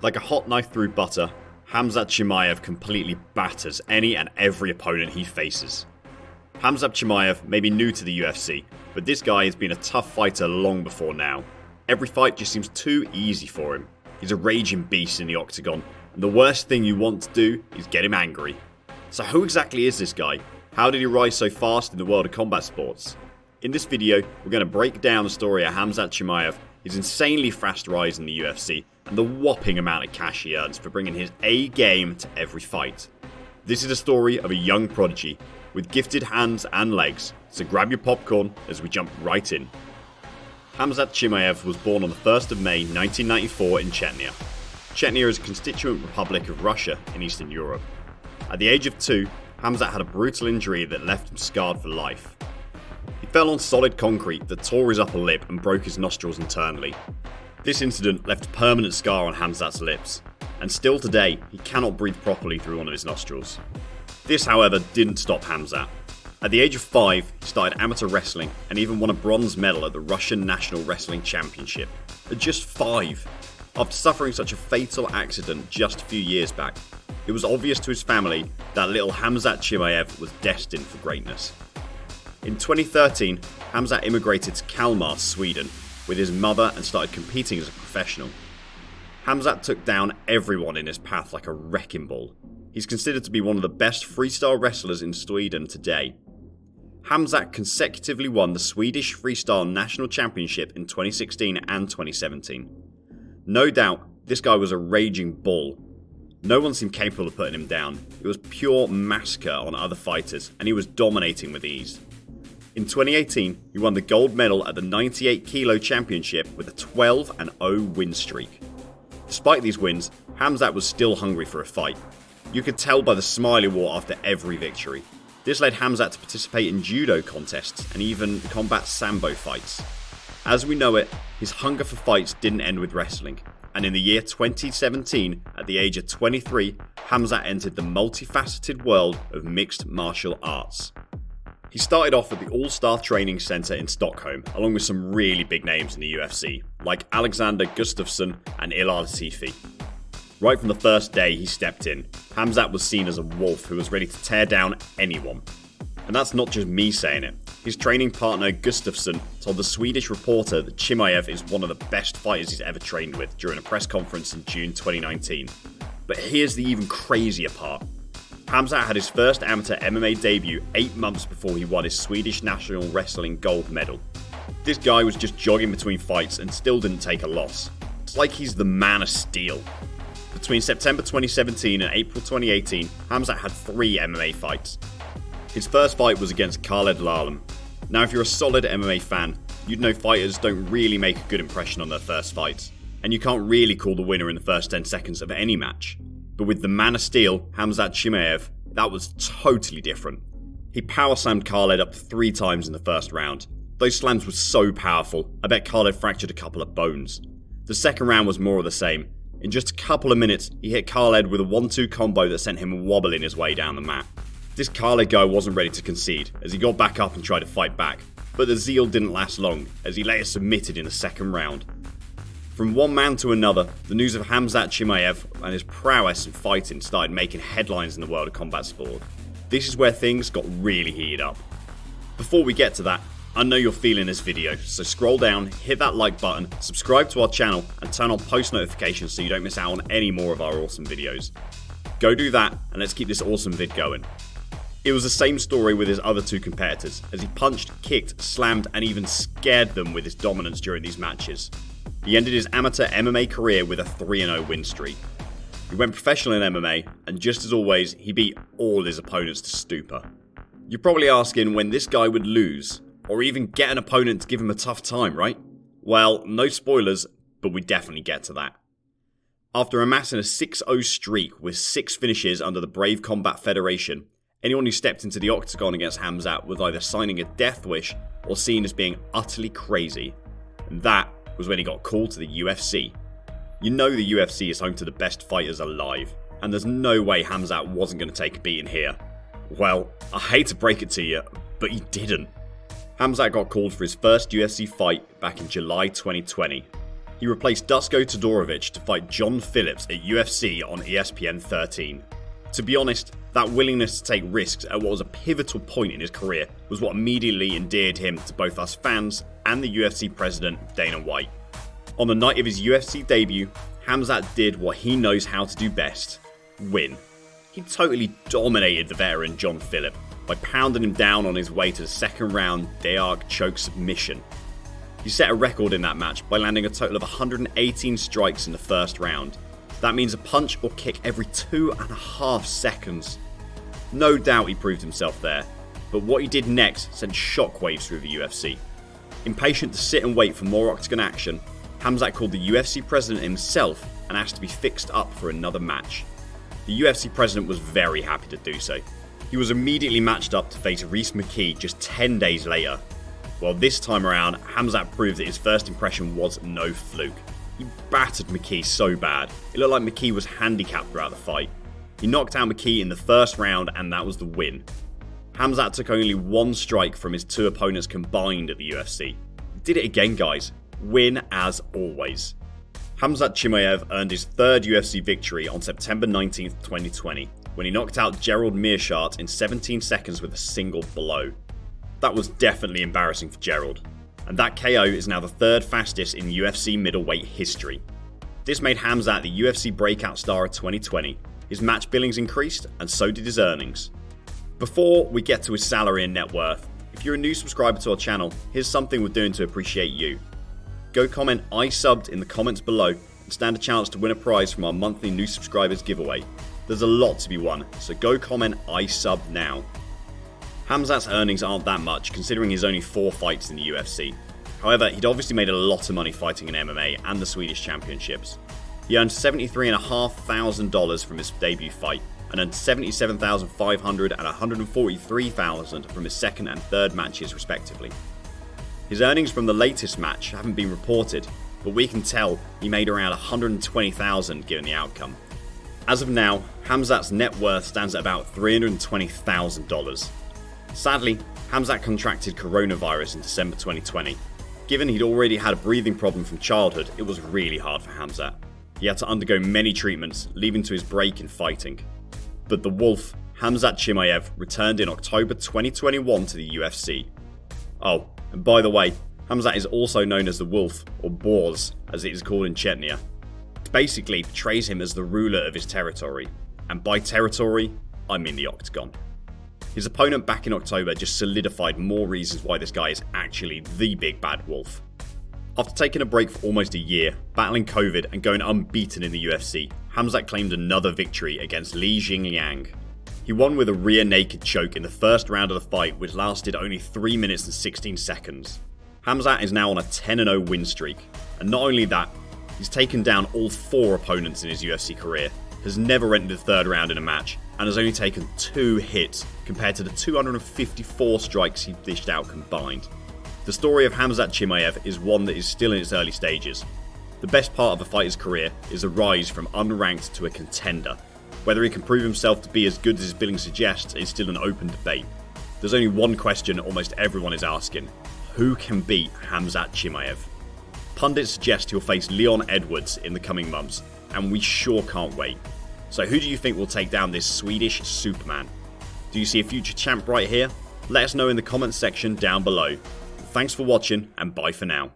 Like a hot knife through butter, Khamzat Chimaev completely batters any and every opponent he faces. Khamzat Chimaev may be new to the UFC, but this guy has been a tough fighter long before now. Every fight just seems too easy for him. He's a raging beast in the octagon, and the worst thing you want to do is get him angry. So who exactly is this guy? How did he rise so fast in the world of combat sports? In this video, we're going to break down the story of Khamzat Chimaev, his insanely fast rise in the UFC, and the whopping amount of cash he earns for bringing his A game to every fight. This is the story of a young prodigy with gifted hands and legs, so grab your popcorn as we jump right in. Khamzat Chimaev was born on the 1st of May 1994 in Chechnya. Chechnya is a constituent republic of Russia in Eastern Europe. At the age of 2, Khamzat had a brutal injury that left him scarred for life. He fell on solid concrete that tore his upper lip and broke his nostrils internally. This incident left a permanent scar on Khamzat's lips, and still today he cannot breathe properly through one of his nostrils. This, however, didn't stop Khamzat. At the age of 5, he started amateur wrestling and even won a bronze medal at the Russian National Wrestling Championship. At just 5, after suffering such a fatal accident just a few years back, it was obvious to his family that little Khamzat Chimaev was destined for greatness. In 2013, Khamzat immigrated to Kalmar, Sweden, with his mother and started competing as a professional. Khamzat took down everyone in his path like a wrecking ball. He's considered to be one of the best freestyle wrestlers in Sweden today. Khamzat consecutively won the Swedish Freestyle National Championship in 2016 and 2017. No doubt, this guy was a raging bull. No one seemed capable of putting him down. It was pure massacre on other fighters, and he was dominating with ease. In 2018, he won the gold medal at the 98 kilo championship with a 12-0 win streak. Despite these wins, Khamzat was still hungry for a fight. You could tell by the smile he wore after every victory. This led Khamzat to participate in judo contests and even combat sambo fights. As we know it, his hunger for fights didn't end with wrestling, and in the year 2017, at the age of 23, Khamzat entered the multifaceted world of mixed martial arts. He started off at the All-Star Training Center in Stockholm, along with some really big names in the UFC, like Alexander Gustafsson and Ilir Latifi. Right from the first day he stepped in, Khamzat was seen as a wolf who was ready to tear down anyone. And that's not just me saying it. His training partner Gustafsson told the Swedish reporter that Chimaev is one of the best fighters he's ever trained with during a press conference in June 2019. But here's the even crazier part. Khamzat had his first amateur MMA debut 8 months before he won his Swedish National Wrestling gold medal. This guy was just jogging between fights and still didn't take a loss. It's like he's the man of steel. Between September 2017 and April 2018, Khamzat had 3 MMA fights. His first fight was against Khaled Lalam. Now, if you're a solid MMA fan, you'd know fighters don't really make a good impression on their first fights, and you can't really call the winner in the first 10 seconds of any match. But with the man of steel, Khamzat Chimaev, that was totally different. He power slammed Khaled up 3 times in the first round. Those slams were so powerful, I bet Khaled fractured a couple of bones. The second round was more of the same. In just a couple of minutes, he hit Khaled with a 1-2 combo that sent him wobbling his way down the mat. This Khaled guy wasn't ready to concede, as he got back up and tried to fight back. But the zeal didn't last long, as he later submitted in the second round. From one man to another, the news of Khamzat Chimaev and his prowess in fighting started making headlines in the world of combat sport. This is where things got really heated up. Before we get to that, I know you're feeling this video, so scroll down, hit that like button, subscribe to our channel, and turn on post notifications so you don't miss out on any more of our awesome videos. Go do that, and let's keep this awesome vid going. It was the same story with his other 2 competitors, as he punched, kicked, slammed, and even scared them with his dominance during these matches. He ended his amateur MMA career with a 3-0 win streak. He went professional in MMA, and just as always, he beat all his opponents to stupor. You're probably asking when this guy would lose, or even get an opponent to give him a tough time, right? Well, no spoilers, but we definitely get to that. After amassing a 6-0 streak with 6 finishes under the Brave Combat Federation, anyone who stepped into the octagon against Khamzat was either signing a death wish or seen as being utterly crazy. And that was when he got called to the UFC. You know the UFC is home to the best fighters alive, and there's no way Khamzat wasn't going to take a beating here. Well, I hate to break it to you, but he didn't. Khamzat got called for his first UFC fight back in July 2020. He replaced Dusko Todorovic to fight John Phillips at UFC on ESPN 13. To be honest, that willingness to take risks at what was a pivotal point in his career was what immediately endeared him to both us fans and the UFC president Dana White. On the night of his UFC debut, Khamzat did what he knows how to do best: win. He totally dominated the veteran John Phillips by pounding him down on his way to the second round Dayak choke submission. He set a record in that match by landing a total of 118 strikes in the first round. That means a punch or kick every 2.5 seconds. No doubt he proved himself there, but what he did next sent shockwaves through the UFC. Impatient to sit and wait for more octagon action, Khamzat called the UFC president himself and asked to be fixed up for another match. The UFC president was very happy to do so. He was immediately matched up to face Rhys McKee just 10 days later. Well, this time around, Khamzat proved that his first impression was no fluke. He battered McKee so bad, it looked like McKee was handicapped throughout the fight. He knocked out McKee in the first round and that was the win. Khamzat took only one strike from his two opponents combined at the UFC. He did it again, guys. Win as always. Khamzat Chimaev earned his third UFC victory on September 19th, 2020, when he knocked out Gerald Meerschaert in 17 seconds with a single blow. That was definitely embarrassing for Gerald, and that KO is now the third fastest in UFC middleweight history. This made Khamzat the UFC breakout star of 2020. His match billings increased, and so did his earnings. Before we get to his salary and net worth, if you're a new subscriber to our channel, here's something we're doing to appreciate you. Go comment "I subbed" in the comments below and stand a chance to win a prize from our monthly new subscribers giveaway. There's a lot to be won, so go comment "I subbed" now. Khamzat's earnings aren't that much considering his only 4 fights in the UFC. However, he'd obviously made a lot of money fighting in MMA and the Swedish Championships. He earned $73,500 from his debut fight and earned $77,500 and $143,000 from his second and third matches respectively. His earnings from the latest match haven't been reported, but we can tell he made around $120,000 given the outcome. As of now, Khamzat's net worth stands at about $320,000. Sadly, Khamzat contracted coronavirus in December 2020. Given he'd already had a breathing problem from childhood, it was really hard for Khamzat. He had to undergo many treatments, leading to his break in fighting. But the Wolf, Khamzat Chimaev, returned in October 2021 to the UFC. Oh, and by the way, Khamzat is also known as the Wolf, or Boars, as it is called in Chechnya. It basically portrays him as the ruler of his territory, and by territory, I mean the Octagon. His opponent back in October just solidified more reasons why this guy is actually the big bad wolf. After taking a break for almost a year, battling COVID and going unbeaten in the UFC, Khamzat claimed another victory against Li Jingliang. He won with a rear naked choke in the first round of the fight, which lasted only 3 minutes and 16 seconds. Khamzat is now on a 10-0 win streak, and not only that, he's taken down all 4 opponents in his UFC career, has never entered the third round in a match, and has only taken 2 hits compared to the 254 strikes he dished out combined. The story of Khamzat Chimaev is one that is still in its early stages. The best part of a fighter's career is a rise from unranked to a contender. Whether he can prove himself to be as good as his billing suggests is still an open debate. There's only one question almost everyone is asking: who can beat Khamzat Chimaev? Pundits suggest he'll face Leon Edwards in the coming months, and we sure can't wait. So who do you think will take down this Swedish Superman? Do you see a future champ right here? Let us know in the comments section down below. Thanks for watching, and bye for now.